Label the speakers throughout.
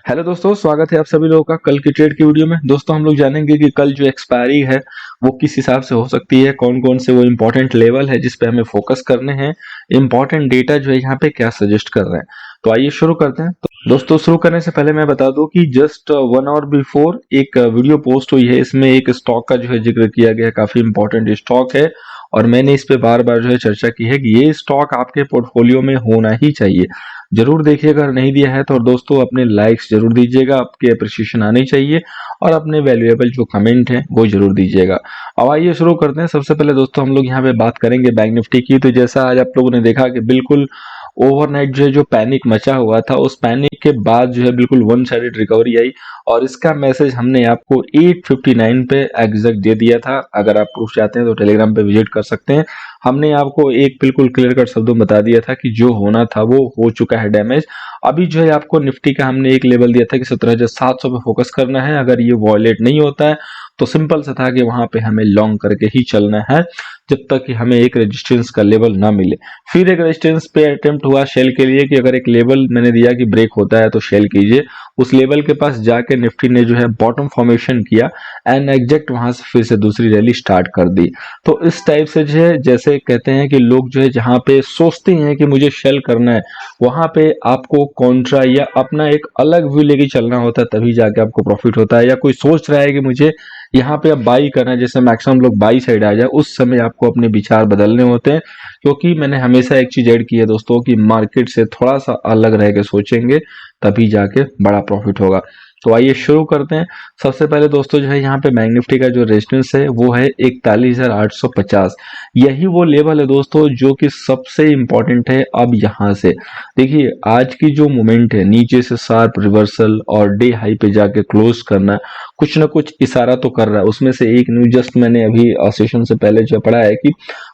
Speaker 1: Hello दोस्तों, स्वागत है आप सभी लोगों का कल की ट्रेड की वीडियो में। दोस्तों हम लोग जानेंगे कि कल जो एक्सपायरी है वो किस हिसाब से हो सकती है, कौन कौन से वो इम्पोर्टेंट लेवल है जिस पे हमें फोकस करने हैं, इम्पोर्टेंट डेटा जो है यहाँ पे क्या सजेस्ट कर रहे हैं। तो आइए शुरू करते हैं। तो दोस्तों शुरू करने से पहले मैं बता दूं कि जस्ट 1 आवर बिफोर एक वीडियो पोस्ट हुई है, इसमें एक स्टॉक का जो है जिक्र किया गया है, काफी इंपॉर्टेंट स्टॉक है और मैंने इस पे बार बार जो है चर्चा की है कि ये स्टॉक आपके पोर्टफोलियो में होना ही चाहिए। जरूर देखिएगा, अगर नहीं दिया है तो। और दोस्तों अपने लाइक्स जरूर दीजिएगा, आपके अप्रिशिएशन आनी चाहिए और अपने वैल्यूएबल जो कमेंट है वो जरूर दीजिएगा। अब आइए शुरू करते हैं। सबसे पहले दोस्तों हम लोग यहाँ पे बात करेंगे बैंक निफ्टी की। तो जैसा आज आप लोगों ने देखा कि बिल्कुल ओवरनाइट जो पैनिक मचा हुआ था, उस पैनिक के बाद जो है बिल्कुल वन साइडेड रिकवरी आई और इसका मैसेज हमने आपको 8:59 पे एग्जैक्ट दे दिया था। अगर आप प्रूफ चाहते हैं तो टेलीग्राम पे विजिट कर सकते हैं। हमने आपको एक बिल्कुल क्लियर कट शब्दों में बता दिया था कि जो होना था वो हो चुका है डैमेज। अभी जो है आपको निफ्टी का हमने एक लेवल दिया था कि 17,700 पे फोकस करना है। अगर ये वॉयलेट नहीं होता है तो सिंपल सा था कि वहां पे हमें लॉन्ग करके ही चलना है जब तक कि हमें एक रेजिस्टेंस का लेवल ना मिले। फिर एक रेजिस्टेंस पे अटेम्प्ट हुआ शेल के लिए कि अगर एक लेवल मैंने दिया कि ब्रेक होता है तो शेल कीजिए। उस लेवल के पास जाके निफ्टी ने जो है बॉटम फॉर्मेशन किया एंड एग्जैक्ट वहां से फिर से दूसरी रैली स्टार्ट कर दी। तो इस टाइप से जो है, जैसे कहते हैं कि लोग जो है जहां पे सोचते हैं कि मुझे शेल करना है, वहां पे आपको कॉन्ट्रा या अपना एक अलग व्यू लेके चलना होता है, तभी जाके आपको प्रॉफिट होता है। या कोई सोच रहा है कि मुझे यहाँ पे अब बाई करना है, जैसे मैक्सिमम लोग बाई साइड आ जाए, उस समय आपको अपने विचार बदलने होते हैं। क्योंकि मैंने हमेशा एक चीज ऐड की है दोस्तों कि मार्केट से थोड़ा सा अलग रह के सोचेंगे तभी जाके बड़ा प्रॉफिट होगा। तो आइए शुरू करते हैं। सबसे पहले दोस्तों जो है यहाँ पे बैंक निफ्टी का जो रेजिस्टेंस है वो है 41,850। यही वो लेवल है दोस्तों जो कि सबसे इंपॉर्टेंट है। अब यहाँ से देखिए आज की जो मोमेंट है, नीचे से शार्प रिवर्सल और डे हाई पे जाके क्लोज करना, कुछ ना कुछ इशारा तो कर रहा है। उसमें से एक न्यूज जस्ट मैंने अभी सेशन से पहले जो पढ़ा है कि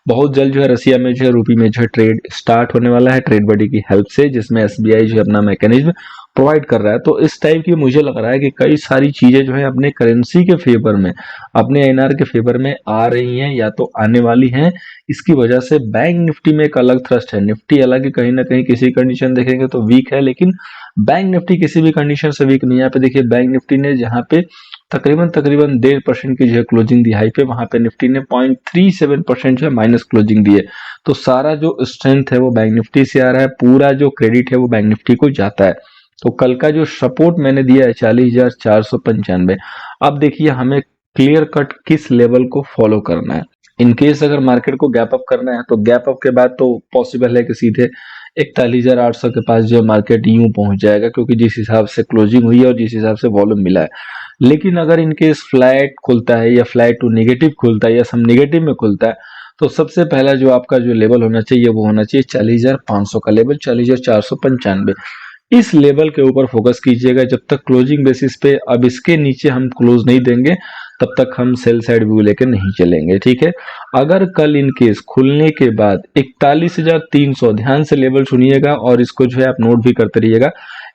Speaker 1: बहुत जल्द जो है रसिया में जो है रूपी में जो है ट्रेड स्टार्ट होने वाला है ट्रेड बडी की हेल्प से, जिसमें एसबीआई जो है अपना मैकेनिज्म प्रोवाइड कर रहा है। तो इस टाइप की मुझे लग रहा है कि कई सारी चीजें जो है अपने करेंसी के फेवर में, अपने आईएनआर के फेवर में आ रही हैं या तो आने वाली हैं। इसकी वजह से बैंक निफ्टी में एक अलग थ्रस्ट है। निफ्टी हालांकि कहीं ना कहीं किसी कंडीशन देखेंगे तो वीक है, लेकिन बैंक निफ्टी किसी भी कंडीशन से वीक नहीं है। यहाँ पे देखिए बैंक निफ्टी ने जहाँ पे तकरीबन तकरीबन 1.5% की जो है क्लोजिंग दी हाई पे, वहां पे निफ्टी ने 0.37% जो है माइनस क्लोजिंग दी है। तो सारा जो स्ट्रेंथ है वो बैंक निफ्टी से आ रहा है, पूरा जो क्रेडिट है वो बैंक निफ्टी को जाता है। तो कल का जो सपोर्ट मैंने दिया है 40,495, अब देखिए हमें क्लियर कट किस लेवल को फॉलो करना है। इनकेस अगर मार्केट को गैप अप करना है तो गैप अप के बाद तो पॉसिबल है कि सीधे 41,800 के पास जो मार्केट यूं पहुंच जाएगा, क्योंकि जिस हिसाब से क्लोजिंग हुई है और जिस हिसाब से वॉल्यूम मिला है। लेकिन अगर इनकेस फ्लैट खुलता है या फ्लैट टू नेगेटिव खुलता है या सम नेगेटिव में खुलता है, तो सबसे पहला जो आपका जो लेवल होना चाहिए वो होना चाहिए 40,500 का लेवल, 40,495। इस लेवल के ऊपर फोकस कीजिएगा जब तक क्लोजिंग बेसिस पे। अब इसके नीचे हम क्लोज नहीं देंगे तब तक हम सेल साइड व्यू लेकर नहीं चलेंगे, ठीक है। अगर कल इन केस खुलने के बाद 41,300, ध्यान से लेवल सुनिएगा और इसको जो है आप नोट भी करते रहिएगा,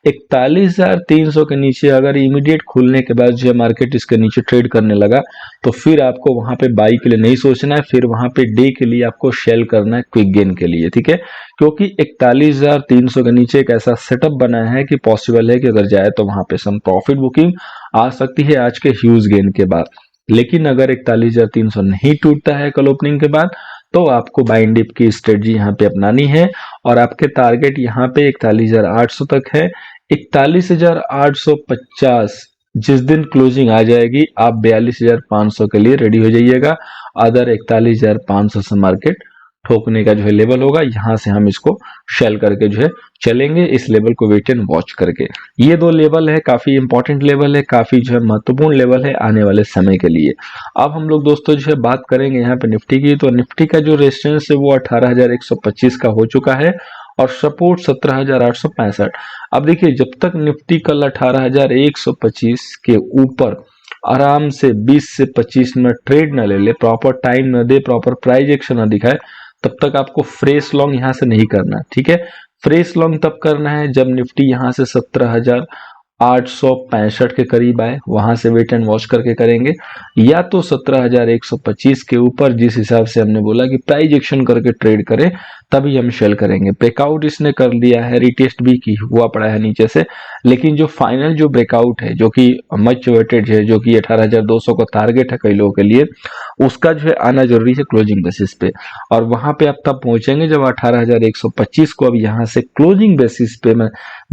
Speaker 1: 41,300 के नीचे अगर इमीडिएट खुलने के बाद जो है मार्केट इसके नीचे ट्रेड करने लगा, तो फिर आपको वहां पे बाई के लिए नहीं सोचना है, फिर वहां पे डे के लिए आपको शेल करना है क्विक गेन के लिए, ठीक है। क्योंकि 41,300 के नीचे एक ऐसा सेटअप बना है कि पॉसिबल है कि अगर जाए तो वहां पे सम प्रॉफिट बुकिंग आ सकती है आज के ह्यूज गेन के बाद। लेकिन अगर 41,300 नहीं टूटता है कल ओपनिंग के बाद, तो आपको बाइंग डिप की स्ट्रेटजी यहाँ पे अपनानी है और आपके टारगेट यहाँ पे 41,800 तक है। 41,850 जिस दिन क्लोजिंग आ जाएगी, आप 42,500 के लिए रेडी हो जाइएगा। अदर 41,500 से मार्केट ठोकने का जो है लेवल होगा, यहां से हम इसको शेल करके जो है चलेंगे, इस लेवल को वेट एंड वॉच करके। ये दो लेवल है, काफी इंपॉर्टेंट लेवल है, काफी जो है महत्वपूर्ण लेवल है आने वाले समय के लिए। अब हम लोग दोस्तों जो है बात करेंगे यहाँ पे निफ्टी की। तो निफ्टी का जो रेजिस्टेंस है वो 18,125 का हो चुका है और सपोर्ट 17,865। अब देखिए जब तक निफ्टी कल 18,125 के ऊपर आराम से 20 से 25 मिनट ट्रेड न ले ले, प्रॉपर टाइम न दे, प्रॉपर प्राइस एक्शन न दिखाए, तब तक आपको फ्रेश लॉन्ग यहां से नहीं करना, ठीक है। फ्रेश लॉन्ग तब करना है जब निफ्टी यहां से 17,865 के करीब आए, वहां से वेट एंड वॉच करके करेंगे। या तो 17,125 के ऊपर, जिस हिसाब से हमने बोला कि प्राइस एक्शन करके ट्रेड करें, तभी हम सेल करेंगे। ब्रेकआउट इसने कर लिया है, रिटेस्ट भी की हुआ पड़ा है नीचे से, लेकिन जो फाइनल जो ब्रेकआउट है जो कि मच वेटेड है, जो कि 18,200 का टारगेट है कई लोगों के लिए, उसका जो है आना जरूरी है क्लोजिंग बेसिस पे। और वहां पे अब तब पहुंचेंगे जब 18,125 को अब यहाँ से क्लोजिंग बेसिस पे मैं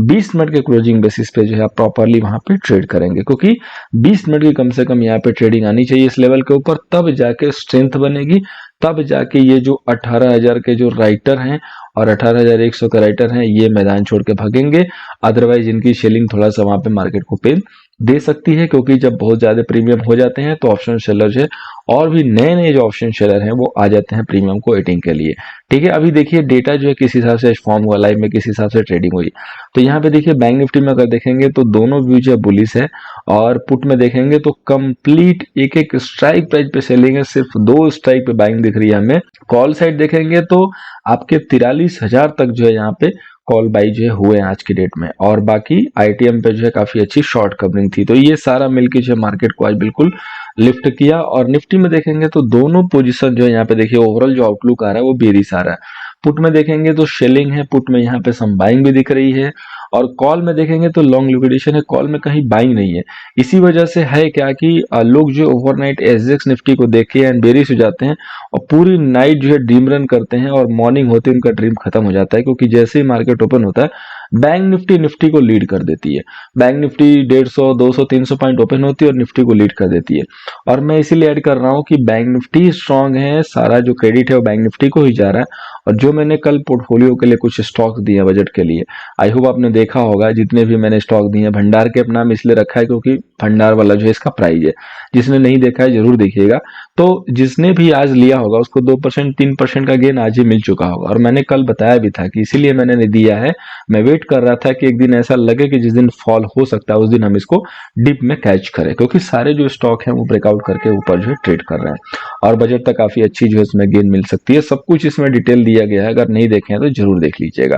Speaker 1: 20 मिनट के क्लोजिंग बेसिस पे जो है आप प्रॉपरली वहां पे ट्रेड करेंगे, क्योंकि 20 मिनट की कम से कम यहाँ पे ट्रेडिंग आनी चाहिए इस लेवल के ऊपर, तब जाके स्ट्रेंथ बनेगी, तब जाके ये जो 18,000 के जो राइटर हैं और 18,100 के राइटर हैं ये मैदान छोड़ के भागेंगे। अदरवाइज इनकी सेलिंग थोड़ा सा वहां पे मार्केट को पेन दे सकती है, क्योंकि जब बहुत ज्यादा प्रीमियम हो जाते हैं तो ऑप्शन सेलर जो है और भी नए नए जो ऑप्शन शेयर हैं वो आ जाते हैं प्रीमियम को एटिंग के लिए। ठीक है, अभी देखिए डेटा जो है किस हिसाब से फॉर्म हुआ, लाइव में किस हिसाब से ट्रेडिंग हुई। तो यहाँ पे देखिए बैंक निफ्टी में अगर देखेंगे तो दोनों व्यू जो है बुलिश है, और पुट में देखेंगे तो कंप्लीट एक एक स्ट्राइक प्राइस पे सेलिंग है, सिर्फ 2 स्ट्राइक पे बाइंग दिख रही है हमें। कॉल साइड देखेंगे तो आपके 43,000 तक जो है यहाँ पे कॉल बाई जो है हुए हैं आज की डेट में, और बाकी आईटीएम पे जो है काफी अच्छी शॉर्ट कवरिंग थी। तो ये सारा मिलकर जो है मार्केट को आज बिल्कुल लिफ्ट किया। और निफ्टी में देखेंगे तो दोनों पोजीशन जो है यहाँ पे देखिए ओवरऑल जो आउटलुक आ रहा है वो बेरिश आ रहा है। पुट में देखेंगे तो शेलिंग है, पुट में यहाँ पे सम बाइंग भी दिख रही है, और कॉल में देखेंगे तो लॉन्ग लिक्विडेशन है, कॉल में कहीं बाइंग नहीं है। इसी वजह से है क्या कि लोग जो ओवरनाइट एसजेक्स निफ्टी को देख के एंड बेरिश हो जाते हैं और पूरी नाइट जो है ड्रीम रन करते हैं, और मॉर्निंग होते उनका ड्रीम खत्म हो जाता है, क्योंकि जैसे ही मार्केट ओपन होता है बैंक निफ्टी निफ्टी को लीड कर देती है। बैंक निफ्टी 150, 200, 300 पॉइंट ओपन होती है और निफ्टी को लीड कर देती है। और मैं इसीलिए ऐड कर रहा हूं कि बैंक निफ्टी स्ट्रांग है, सारा जो क्रेडिट है वो बैंक निफ्टी को ही जा रहा है। और जो मैंने कल पोर्टफोलियो के लिए कुछ स्टॉक्स दिए हैं बजट के लिए, आई होप आपने देखा होगा, जितने भी मैंने स्टॉक दिए हैं, भंडार के नाम इसलिए रखा है क्योंकि भंडार वाला जो है इसका प्राइस है। जिसने नहीं देखा है जरूर देखिएगा। तो जिसने भी आज लिया होगा उसको 2% 3% का गेन आज ही मिल चुका होगा, और मैंने कल बताया भी था कि इसीलिए मैंने नहीं दिया है। मैं वेट कर रहा था कि एक दिन ऐसा लगे कि जिस दिन फॉल हो सकता है उस दिन हम इसको डिप में कैच करें, क्योंकि सारे जो स्टॉक हैं वो ब्रेकआउट करके ऊपर जो है ट्रेड कर रहे हैं, और बजट तक काफी अच्छी जो है इसमें गेन मिल सकती है। सब कुछ इसमें डिटेल दिया गया है, अगर नहीं देखे हैं तो जरूर देख लीजिएगा।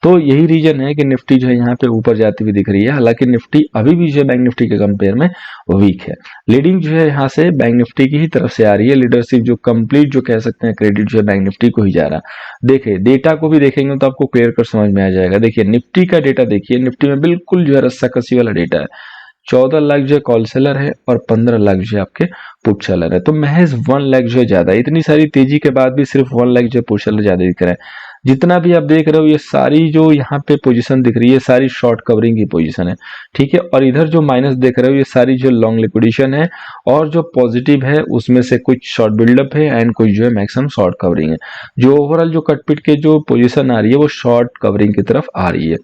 Speaker 1: तो यही रीजन है कि निफ्टी जो है यहाँ पे ऊपर जाती हुई दिख रही है, हालांकि निफ्टी अभी भी जो है बैंक निफ्टी के कंपेयर में वीक है। लीडिंग जो है यहाँ से बैंक निफ्टी की ही तरफ से आ रही है, लीडरशिप जो कंप्लीट जो कह सकते हैं क्रेडिट जो है बैंक निफ्टी को ही जा रहा है। देखिए डेटा को भी देखेंगे तो आपको क्लियर कर समझ में आ जाएगा। देखिए निफ्टी का डेटा देखिए, निफ्टी में बिल्कुल जो है रस्सा कसी वाला डेटा है। 14 लाख जो है कॉल सेलर है और 15 लाख जो है आपके पुट सेलर है, तो महज 1 लाख जो है ज्यादा। इतनी सारी तेजी के बाद भी सिर्फ 1 लाख जो है पुट सेलर ज्यादा दिख रहा है। जितना भी आप देख रहे हो ये सारी जो यहाँ पे पोजीशन दिख रही है सारी शॉर्ट कवरिंग की पोजीशन है, ठीक है। और इधर जो माइनस देख रहे हो ये सारी जो लॉन्ग लिक्विडेशन है, और जो पॉजिटिव है उसमें से कुछ शॉर्ट बिल्डअप है एंड कुछ जो है मैक्सिमम शॉर्ट कवरिंग है। जो ओवरऑल जो कटपिट के जो पोजीशन आ रही है वो शॉर्ट कवरिंग की तरफ आ रही है।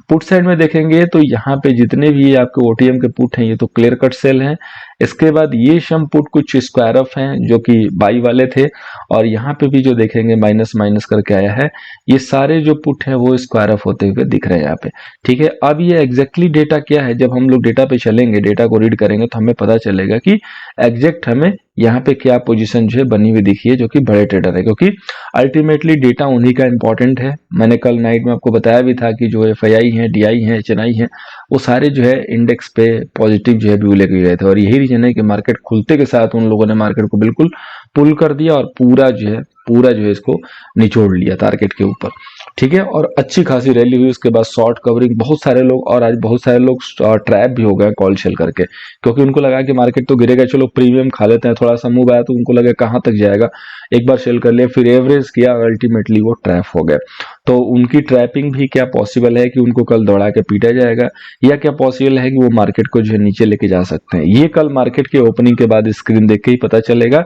Speaker 1: पुट साइड में देखेंगे तो यहाँ पे जितने भी आपके ओटीएम के पुट हैं ये तो क्लियर कट सेल हैं। इसके बाद ये शम पुट कुछ स्क्वायर ऑफ हैं जो कि बाई वाले थे, और यहाँ पे भी जो देखेंगे माइनस माइनस करके आया है, ये सारे जो पुट है वो स्क्वायर ऑफ होते हुए दिख रहे हैं यहाँ पे, ठीक है। अब ये एग्जैक्टली डेटा क्या है, जब हम लोग डेटा पे चलेंगे, डेटा को रीड करेंगे तो हमें पता चलेगा कि एग्जैक्ट हमें यहाँ पे क्या पोजीशन जो है बनी हुई दिखी है जो कि बड़े ट्रेडर है, क्योंकि अल्टीमेटली डेटा उन्हीं का इंपॉर्टेंट है। मैंने कल नाइट में आपको बताया भी था कि जो एफआईआई है, डीआई है, एचएनआई है, वो सारे जो है इंडेक्स पे पॉजिटिव जो है व्यू लेके गए थे, और यही रीजन है कि मार्केट खुलते के साथ उन लोगों ने मार्केट को बिल्कुल पुल कर दिया और पूरा जो है इसको निचोड़ लिया टारगेट के ऊपर, ठीक है। और अच्छी खासी रैली हुई, उसके बाद शॉर्ट कवरिंग बहुत सारे लोग, और आज बहुत सारे लोग ट्रैप भी हो गए कॉल शेल करके, क्योंकि उनको लगा कि मार्केट तो गिरेगा, चलो प्रीमियम खा लेते हैं, थोड़ा सा मूव आया तो उनको लगा कहां तक जाएगा, एक बार सेल कर लिया, फिर एवरेज किया, अल्टीमेटली वो ट्रैप हो गए। तो उनकी ट्रैपिंग भी क्या पॉसिबल है कि उनको कल दौड़ा के पीटा जाएगा, या क्या पॉसिबल है कि वो मार्केट को जो है नीचे लेके जा सकते हैं, ये कल मार्केट के ओपनिंग के बाद स्क्रीन देख के ही पता चलेगा।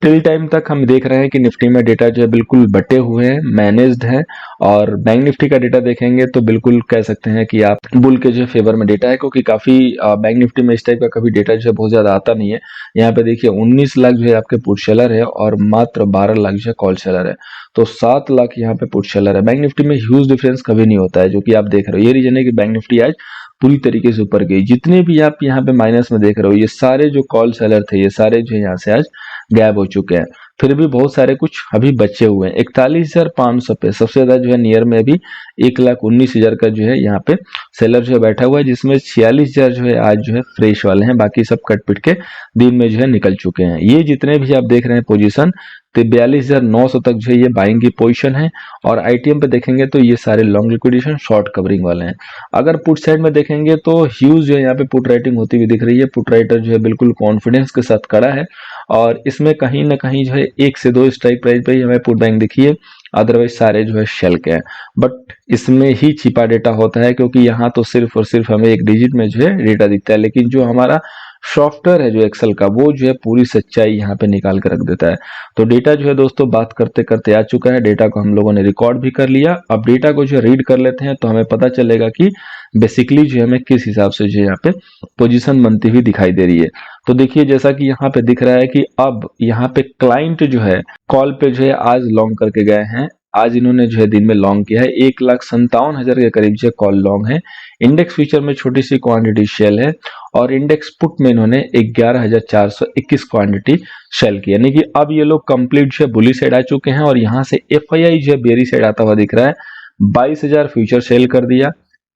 Speaker 1: टिल टाइम तक हम देख रहे हैं कि निफ्टी में डेटा जो है बिल्कुल बटे हुए हैं, मैनेज्ड है, और बैंक निफ्टी का डेटा देखेंगे तो बिल्कुल कह सकते हैं कि आप बुल के जो फेवर में डेटा है, क्योंकि काफी बैंक निफ्टी में इस टाइप का कभी डेटा जो है बहुत ज्यादा आता नहीं है। यहाँ पे देखिए 19 लाख जो है आपके पुट सेलर है और मात्र 12 लाख जो है कॉल सेलर है, तो 7 लाख यहाँ पे पुट सेलर है। बैंक निफ्टी में ह्यूज डिफरेंस कभी नहीं होता है, जो कि आप देख रहे हो। ये रीजन है कि बैंक निफ्टी आज पूरी तरीके से ऊपर गई। जितने भी आप यहाँ पे माइनस में देख रहे हो ये सारे जो कॉल सेलर थे ये सारे जो यहाँ से आज गायब हो चुके हैं। फिर भी बहुत सारे कुछ अभी बचे हुए हैं। 41,500 पे सबसे ज्यादा जो है नियर में अभी 1,19,000 का जो है यहाँ पे सेलर जो है बैठा हुआ है, जिसमें 46,000 जो है आज जो है फ्रेश वाले हैं, बाकी सब कट पिट के दिन में जो है निकल चुके हैं। ये जितने भी आप देख रहे हैं पोजीशन 42,900 तक जो है ये बाइंग की पोजीशन है। और आईटीएम पे देखेंगे तो ये सारे लॉन्ग लिक्विडेशन शॉर्ट कवरिंग वाले हैं। अगर पुट साइड में देखेंगे तो ह्यूज जो है यहाँ पे पुट राइटिंग होती हुई दिख रही है। पुट राइटर जो है बिल्कुल कॉन्फिडेंस के साथ खड़ा है और इसमें कहीं ना कहीं जो है 1 से 2 स्ट्राइक प्राइस पे ही हमें पुट बाइंग दिखी है, अदरवाइज सारे जो है शेल के हैं। बट इसमें ही छिपा डेटा होता है, क्योंकि यहाँ तो सिर्फ और सिर्फ हमें एक डिजिट में जो है डेटा दिखता है, लेकिन जो हमारा सॉफ्टवेयर है जो एक्सेल का, वो जो है पूरी सच्चाई यहाँ पे निकाल कर रख देता है। तो डेटा जो है दोस्तों बात करते करते आ चुका है। डेटा को हम लोगों ने रिकॉर्ड भी कर लिया। अब डेटा को जो है रीड कर लेते हैं तो हमें पता चलेगा कि बेसिकली जो है हमें किस हिसाब से जो है यहाँ पे पोजीशन बनती हुई दिखाई दे रही है। तो देखिए जैसा कि यहाँ पे दिख रहा है कि अब यहाँ पे क्लाइंट जो है कॉल पे जो है आज लॉन्ग करके गए हैं। आज इन्होंने जो है दिन में लॉन्ग किया है, 1,57,000 के करीब जो कॉल लॉन्ग है। इंडेक्स फ्यूचर में छोटी सी क्वांटिटी शेल है और इंडेक्स पुट में इन्होंने 11,421 क्वांटिटी शेल की, यानी कि अब ये लोग कंप्लीट जो है बुली साइड आ चुके हैं। और यहाँ से एफआईआई जो है बेरी साइड आता हुआ दिख रहा है। 22,000 फ्यूचर सेल कर दिया,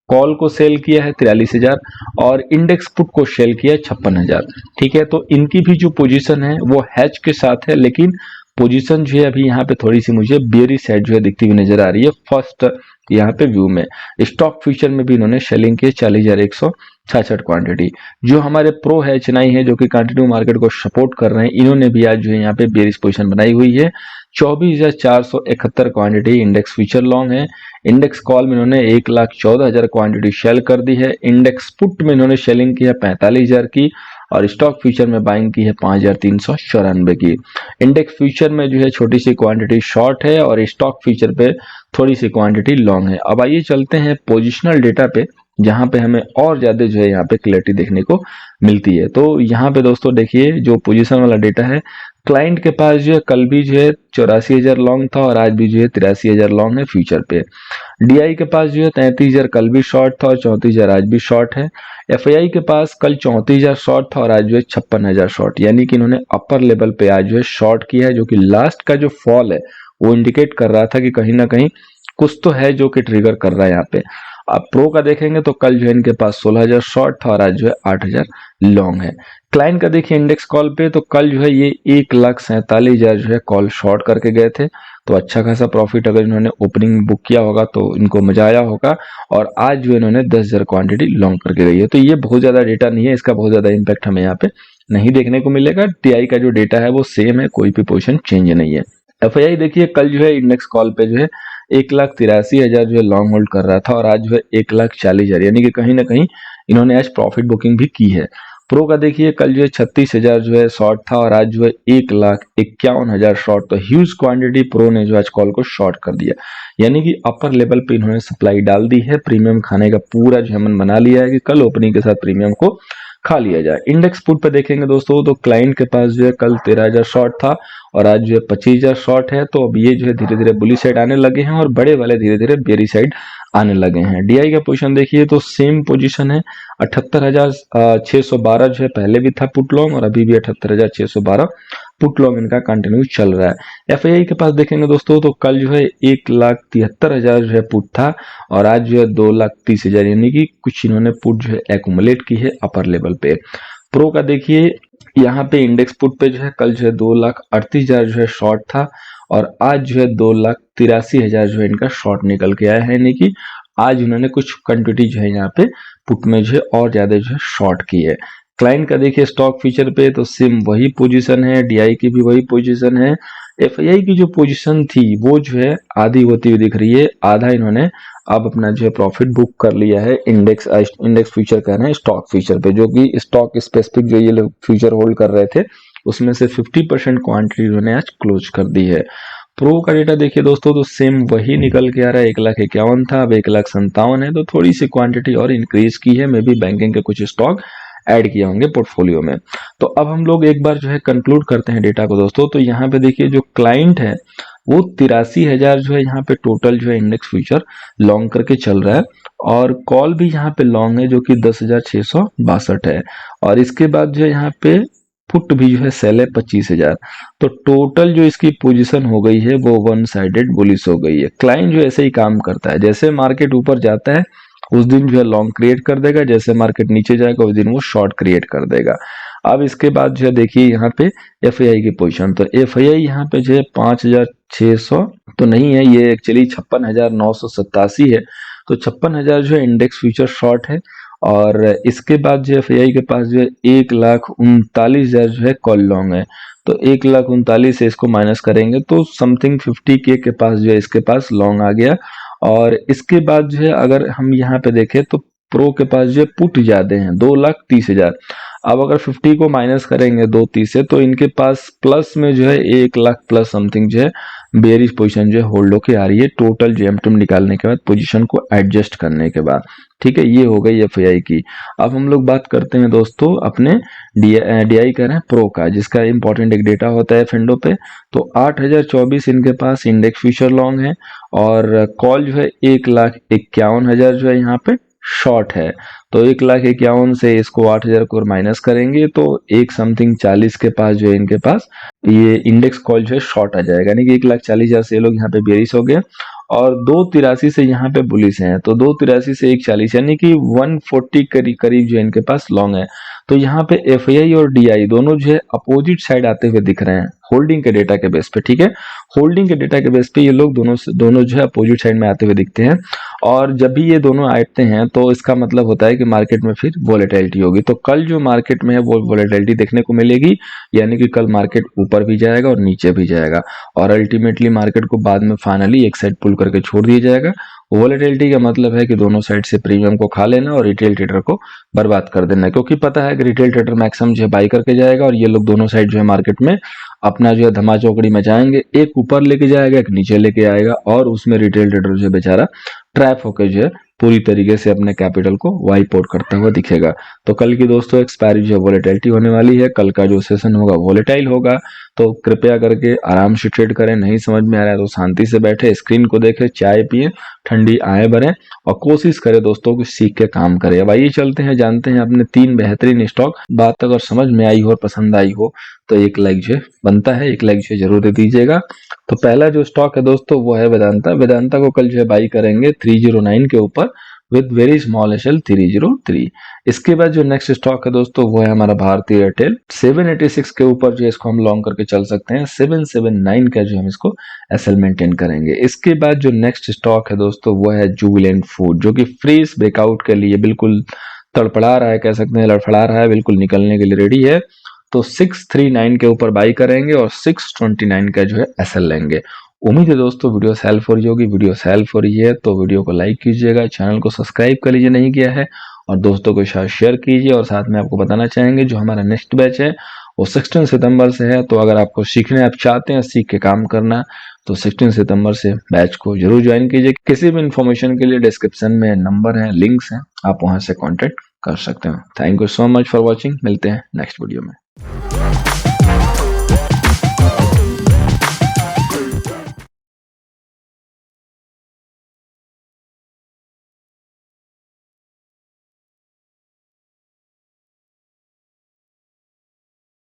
Speaker 1: कॉल को सेल किया है 43,000 और इंडेक्स पुट को सेल किया है 56,000। ठीक है, तो इनकी भी जो पोजीशन है वो हैच के साथ है, लेकिन पोजीशन जो है अभी यहाँ पे थोड़ी सी मुझे बेरी साइड जो है दिखती हुई नजर आ रही है फर्स्ट यहाँ पे व्यू में। स्टॉक फ्यूचर में भी इन्होंने शेलिंग की 40,166 क्वांटिटी। जो हमारे प्रो है चेन्नई है, जो कि कंटिन्यू मार्केट को सपोर्ट कर रहे हैं, इन्होंने भी आज जो है यहाँ पे बेरिश पोजीशन बनाई हुई है। 24,471 क्वांटिटी इंडेक्स फ्यूचर लॉन्ग है। इंडेक्स कॉल में इन्होंने 1,14,000 क्वांटिटी शेल कर दी है। इंडेक्स पुट में इन्होंने शेलिंग की है 45,000 की और स्टॉक फ्यूचर में बाइंग की है 5,394 की। इंडेक्स फ्यूचर में जो है छोटी सी क्वांटिटी शॉर्ट है और स्टॉक फ्यूचर पे थोड़ी सी क्वांटिटी लॉन्ग है। अब आइए चलते हैं पोजिशनल डेटा पे, जहां पे हमें और ज्यादा जो है यहाँ पे क्लैरिटी देखने को मिलती है। तो यहाँ पे दोस्तों देखिए जो पोजीशन वाला डेटा है, क्लाइंट के पास जो है कल भी जो है 84,000 लॉन्ग था और आज भी जो है 83,000 लॉन्ग है फ्यूचर पे। डीआई के पास जो है 33,000 कल भी शॉर्ट था और 34,000 आज भी शॉर्ट है। एफआईआई के पास कल 34,000 शॉर्ट था और आज जो है 56,000 शॉर्ट, यानी कि इन्होंने अपर लेवल पे आज जो है शॉर्ट किया है, जो कि लास्ट का जो फॉल है वो इंडिकेट कर रहा था कि कहीं ना कहीं कुछ तो है जो कि ट्रिगर कर रहा है यहाँ पे। आप प्रो का देखेंगे तो कल जो है इनके पास 16,000 शॉर्ट था और आज जो है 8,000 लॉन्ग है। क्लाइंट का देखिए इंडेक्स कॉल पे तो कल जो है ये 1,47,000 जो है कॉल शॉर्ट करके गए थे। तो अच्छा खासा प्रॉफिट अगर इन्होंने ओपनिंग बुक किया होगा तो इनको मजा आया होगा। और आज जो इन्होंने 10,000 क्वांटिटी लॉन्ग करके गई है। तो ये बहुत ज्यादा डेटा नहीं है, इसका बहुत ज्यादा इम्पैक्ट हमें यहाँ पे नहीं देखने को मिलेगा। टीआई का जो डेटा है वो सेम है, कोई भी पोजिशन चेंज नहीं है। एफआईआई देखिए कल जो है इंडेक्स कॉल पे जो है 1,83,000 जो है लॉन्ग होल्ड कर रहा था और आज जो है 1,40,000, यानी कि कहीं ना कहीं इन्होंने आज प्रॉफिट बुकिंग भी की है। प्रो का देखिए कल जो है 36,000 जो है शॉर्ट था और आज जो है 1,51,000 शॉर्ट। तो ह्यूज क्वांटिटी प्रो ने जो आज कॉल को शॉर्ट कर दिया, यानी कि अपर लेवल पे इन्होंने सप्लाई डाल दी है। प्रीमियम खाने का पूरा जो है मन बना लिया है कि कल ओपनिंग के साथ प्रीमियम को खा लिया जाए। इंडेक्स पुट पे देखेंगे दोस्तों तो क्लाइंट के पास जो है कल 13,000 शॉर्ट था और आज जो है 25,000 शॉर्ट है। तो अब ये जो है धीरे धीरे बुली साइड आने लगे हैं और बड़े वाले धीरे धीरे बेरी साइड आने लगे हैं। डीआई का पोजीशन देखिए तो सेम पोजीशन है, 78,612 जो है पहले भी था पुट लॉन्ग और अभी भी 78,612 पुट लॉन्ग इनका कंटिन्यू चल रहा है। एफआईआई के पास देखेंगे दोस्तों तो कल जो है 1,73,000 जो है पुट था और आज जो है 2,30,000, यानी कि कुछ इन्होंने पुट जो है एक्यूमुलेट की है अपर लेवल पे। प्रो का देखिए यहाँ पे इंडेक्स पुट पे जो है कल जो है 2,38,000 जो है शॉर्ट था और आज जो है 2,83,000 जो है इनका शॉर्ट निकल के आया है, यानी कि आज इन्होंने कुछ क्वांटिटी जो है यहाँ पे पुट में जो है और ज्यादा जो है शॉर्ट की है। क्लाइंट का देखिए स्टॉक फ्यूचर पे तो सेम वही पोजीशन है, डीआई की भी वही पोजीशन है। एफआईआई की जो पोजीशन थी वो जो है आधी होती हुई दिख रही है, आधा इन्होंने अब अपना जो है प्रॉफिट बुक कर लिया है इंडेक्स फ्यूचर कह रहे हैं स्टॉक फ्यूचर पे, जो कि स्टॉक स्पेसिफिक जो ये लोग फ्यूचर होल्ड कर रहे थे उसमें से 50% क्वांटिटी इन्होंने आज क्लोज कर दी है। प्रो का डेटा देखिए दोस्तों तो सेम वही निकल के आ रहा है, 1,51,000 था अब 1,57,000 है। तो थोड़ी सी क्वांटिटी और इंक्रीज की है, मे बी बैंकिंग के कुछ स्टॉक ऐड किए होंगे पोर्टफोलियो में। तो अब हम लोग एक बार जो है कंक्लूड करते हैं डेटा को दोस्तों। तो यहाँ पे देखिए जो क्लाइंट है वो 83,000 जो है यहाँ पे टोटल जो है इंडेक्स फ्यूचर लॉन्ग करके चल रहा है और कॉल भी यहाँ पे लॉन्ग है जो कि 10,662 है और इसके बाद जो है यहाँ पे पुट भी जो है सेल है 25,000। तो टोटल जो इसकी पोजीशन हो गई है वो वन साइडेड बुलिश हो गई है। क्लाइंट जो ऐसे ही काम करता है, जैसे मार्केट ऊपर जाता है उस दिन जो है लॉन्ग क्रिएट कर देगा, जैसे मार्केट नीचे जाएगा उस दिन वो शॉर्ट क्रिएट कर देगा। अब इसके बाद जो है देखिए यहाँ पे FAI की पोजीशन, तो FAI यहाँ पे जो है 5,600 तो नहीं है, ये एक्चुअली 56,987 है। तो 56,000 जो है इंडेक्स फ्यूचर शॉर्ट है। और इसके बाद जो FAI के पास जो है 1,39,000 जो है कॉल लॉन्ग है। तो 1,39,000 से इसको माइनस करेंगे तो समथिंग 50K के पास जो है इसके पास लॉन्ग आ गया। और इसके बाद जो है अगर हम यहाँ पे देखें तो प्रो के पास जो है पुट ज्यादा हैं 2,30,000। अब अगर 50 को माइनस करेंगे 2,30 से तो इनके पास प्लस में जो है 1,00,000 प्लस समथिंग जो है बेरिश पोजीशन जो है होल्ड होके आ रही है, टोटल जेएमटूम निकालने के बाद पोजीशन को एडजस्ट करने के बाद। ठीक है, ये हो गई FAI की। अब हम लोग बात करते हैं दोस्तों अपने DI कर रहे हैं प्रो का, जिसका इंपॉर्टेंट एक डेटा होता है फेंडो पे। तो 8,024 इनके पास इंडेक्स फ्यूचर लॉन्ग है और कॉल जो है 1,51,000 जो है यहाँ पे शॉर्ट है। तो 1,51,000 से इसको 8,000 को माइनस करेंगे तो एक समथिंग 40 के पास जो है इनके पास ये इंडेक्स कॉल जो है शॉर्ट आ जाएगा, यानी कि 1,40,000 से ये लोग यहाँ पे बेरिश हो गए और 2,83 से यहाँ पे बुलिश हैं। तो 2,83 से 1,40 यानी कि 140 करीब जो है इनके पास लॉन्ग है। तो यहाँ पे FAI और DI दोनों जो है अपोजिट साइड आते हुए दिख रहे हैं होल्डिंग के डेटा के बेस पे। ठीक है, होल्डिंग के डेटा के बेस पे ये लोग दोनों जो है अपोजिट साइड में आते हुए दिखते हैं। और जब भी ये दोनों आते हैं तो इसका मतलब होता है कि मार्केट में फिर वोलेटिलिटी होगी। तो कल जो मार्केट में है वो वोलेटिलिटी देखने को मिलेगी, यानी कि कल मार्केट ऊपर भी जाएगा और नीचे भी जाएगा और अल्टीमेटली मार्केट को बाद में फाइनली एक साइड पुल करके छोड़ दिया जाएगा। वोलेटिलिटी का मतलब है कि दोनों साइड से प्रीमियम को खा लेना और रिटेल ट्रेडर को बर्बाद कर देना, क्योंकि पता है कि रिटेल ट्रेडर मैक्सिमम जो है बाई करके जाएगा और ये लोग दोनों साइड जो है मार्केट में अपना जो है धमा चौकड़ी मचाएंगे, एक ऊपर लेके जाएगा एक नीचे लेके आएगा और उसमें रिटेल ट्रेडर जो है बेचारा ट्रैप होकर जो है पूरी तरीके से अपने कैपिटल को वाइप आउट करता हुआ दिखेगा। तो कल की दोस्तों एक्सपायरी जो है वोलेटिलिटी होने वाली है, कल का जो सेशन होगा वोलेटाइल होगा। तो कृपया करके आराम से ट्रेड करें, नहीं समझ में आ रहा है तो शांति से बैठे, स्क्रीन को देखें, चाय पिए, ठंडी आए भरें और कोशिश करें दोस्तों को सीख के काम करें। अब आइए चलते हैं, जानते हैं अपने 3 बेहतरीन स्टॉक। बात अगर समझ में आई हो और पसंद आई हो तो एक लाइक जो है बनता है, एक लाइक जो है जरूर दे दीजिएगा। तो पहला जो स्टॉक है दोस्तों वो है वेदांता। वेदांता को कल जो है बाई करेंगे 309 के ऊपर विद वेरी स्मॉल एसएल 303। इसके बाद जो नेक्स्ट स्टॉक है दोस्तों वो है हमारा भारतीय एयरटेल 786 के ऊपर जो इसको हम लॉन्ग करके चल सकते हैं। 779 का जो हम इसको एसएल मेंटेन करेंगे। इसके बाद जो नेक्स्ट स्टॉक है दोस्तों वो है जुबिलेंट फूड, जो कि फ्रीज ब्रेकआउट के लिए बिल्कुल तड़पड़ा रहा है, कह सकते हैं लड़फड़ा रहा है, बिल्कुल निकलने के लिए रेडी है। तो 639 के ऊपर बाई करेंगे और 629 का जो है एसएल लेंगे। उम्मीद है दोस्तों वीडियो हेल्प हो रही होगी। वीडियो हेल्प हो रही है तो वीडियो को लाइक कीजिएगा, चैनल को सब्सक्राइब कर लीजिए नहीं किया है और दोस्तों के साथ शेयर कीजिए। और साथ में आपको बताना चाहेंगे जो हमारा नेक्स्ट बैच है वो 16 सितंबर से है। तो अगर आपको सीखने आप चाहते हैं, सीख के काम करना, तो 16 सितंबर से बैच को जरूर ज्वाइन कीजिए। किसी भी इंफॉर्मेशन के लिए डिस्क्रिप्शन में नंबर है, लिंक्स हैं, आप वहां से कॉन्टेक्ट कर सकते हैं। Thank you so much for watching. मिलते हैं नेक्स्ट वीडियो में।